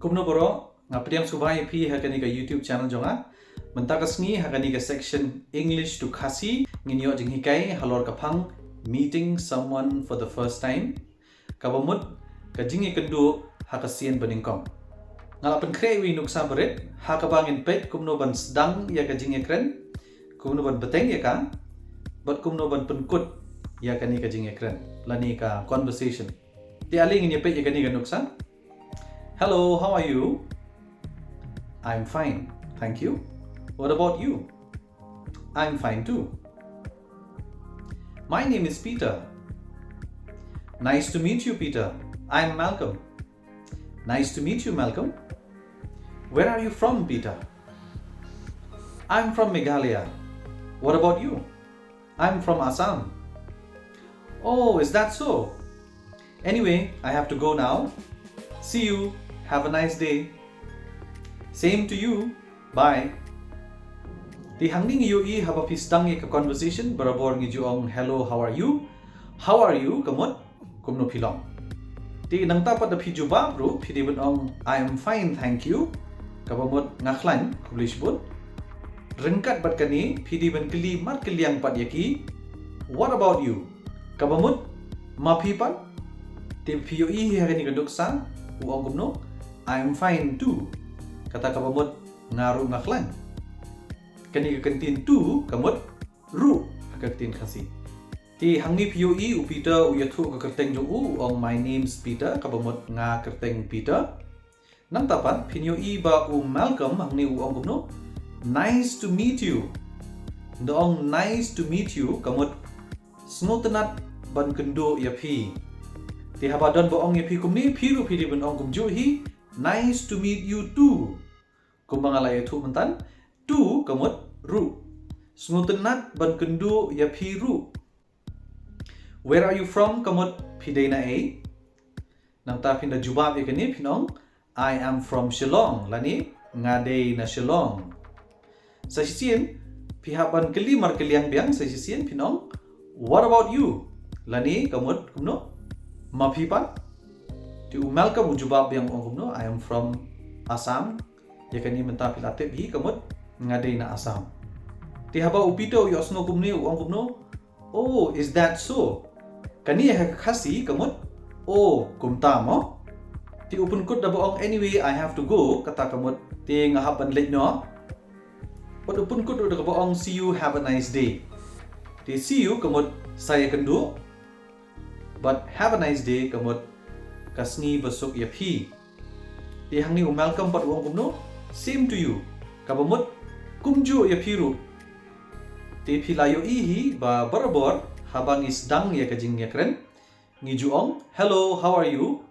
kumno boro ngapriam subhai pi hakani ka YouTube channel jonga mentakasni hakani ka section English to Khasi nginyo jing hikai halor ka phang meeting someone for the first time kabamut ka jingïakynduh haka sien nyngkong ngalapan krewi nuksa berit hakabangin pet kumno ban sdang ya ka jingïakren kumno ban bteng ya ka bat kumno ban pynkut ya kani ka jingïakren lani ka conversation ti aling ni pet ya kani ka nuksa. Hello, how are you? I'm fine, thank you. What about you? I'm fine too. My name is Peter. Nice to meet you, Peter. I'm Malcolm. Nice to meet you, Malcolm. Where are you from, Peter? I'm from Meghalaya. What about you? I'm from Assam. Oh, is that so? Anyway, I have to go now. See you. Have a nice day. Same to you. Bye. Di hangning iyo I haba pistang ka conversation barabor ngi jong hello, how are you? How are you? Kamot kumno pilong. Di nang tapat da piju ba bro pidi ben ong I am fine, thank you. Kabamot ngaklan kublish bun. Ryngkat bat kani pidi ben keli mat keliang pat yaki. What about you? Kabamot mapipan. Di piyo I hakani kaduk sang uong kumno I am fine too. Kata kabamot ngaru ngaklan. Kani kantin tu kamot ru kantin Khasi. Ti hangi piyo I u Peter u yathu ka kerteng jong u ong my name's Peter kabamot nga kerteng Peter. Nang tapat pinyo I ba u Malcolm hangni u ong kumno nice to meet you. Doong nice to meet you kamot snotenat ban kendo ya pi. Ti habadon ba ong ya pi kumni piru pidi ban ong kumju hi nice to meet you too. Kumbangalay tu mentan tu kamot ru. Snutenat ban kendo ya pi ru. Where are you from kamot pidai na a? Nang ta pinda jubab ya kani pinong I am from Shillong lani ngadai na Shillong. Sa sien pihak ban keli mar keliang biang sa sien pinong what about you? Lani kamot kumno mapipan. Ti Malcolm jubab yang ong kumno I am from Assam. Ya kani menta pilatip hi kamot ngadai na Assam. Ti haba upito yo asno kumni ong kumno oh, is that so? Kani ya Khasi kamot oh, kumta mo. Ti upunkut da boong anyway I have to go kata kamot ti ngahapan late no. Pat upunkut da boong see you, have a nice day. Ti see you kamot saya kendu. But have a nice day kamot kasni besok ya pi. Ti hangni Malcolm pat wong kumno same to you. Kabamot kumju ya piru. Ti pilayo ihi ba barabor habang sdang ya ka jingïakren. Ngiju ong hello, how are you?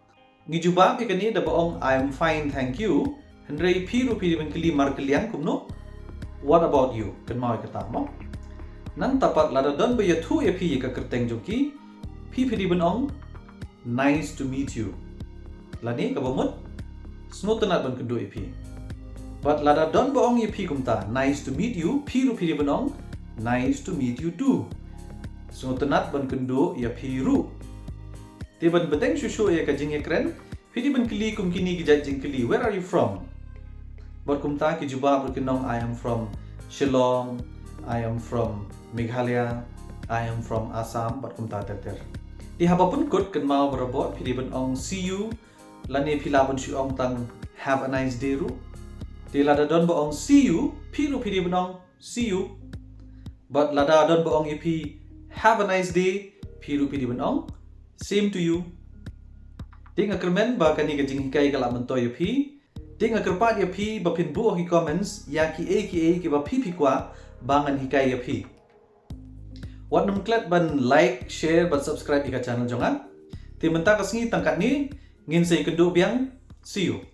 Ngiju ba pi kani da baong I am fine, thank you. Hendrei piru pidi ben keli mar keliang kumno what about you? Kan mau kata mo. Nang tapat lada don ba ya thu ya pi ka kerteng joki. Pi pidi ben ong nice to meet you. Lani kabamut snotenat ban kendo pi. But lada don ba ong ya pi kumta nice to meet you. Piru pidi ben ong nice to meet you too. Snotenat ban kendo ya pi ru. Ti ban bteng shuh ya ka jingïakren. Pidi ban keli kum kini gijat jingkylli. Where are you from? But kumta ki jubab kinong I am from Shillong. I am from Meghalaya. I am from Assam. But kumta ter. Ti haba pynkut kan mau berabot pidi ban ong see you. Lani pila ban shu ong tang have a nice day ru. Ti lada don ba ong see you. Piru pidi ban ong see you. But lada don ba ong ipi have a nice day. Piru pidi ban ong same to you. Ting kyrmen ba kani ka jinghikai kala mentoi pi. Ting kerpat ya pi ba pin buo hi comments ya ki ba pi kwah bangan hikai ya pi. Wat num klat ban like, share, ban subscribe ika channel jongan. Ti menta kasngi tangkat ni ngin say kendo biang. See you.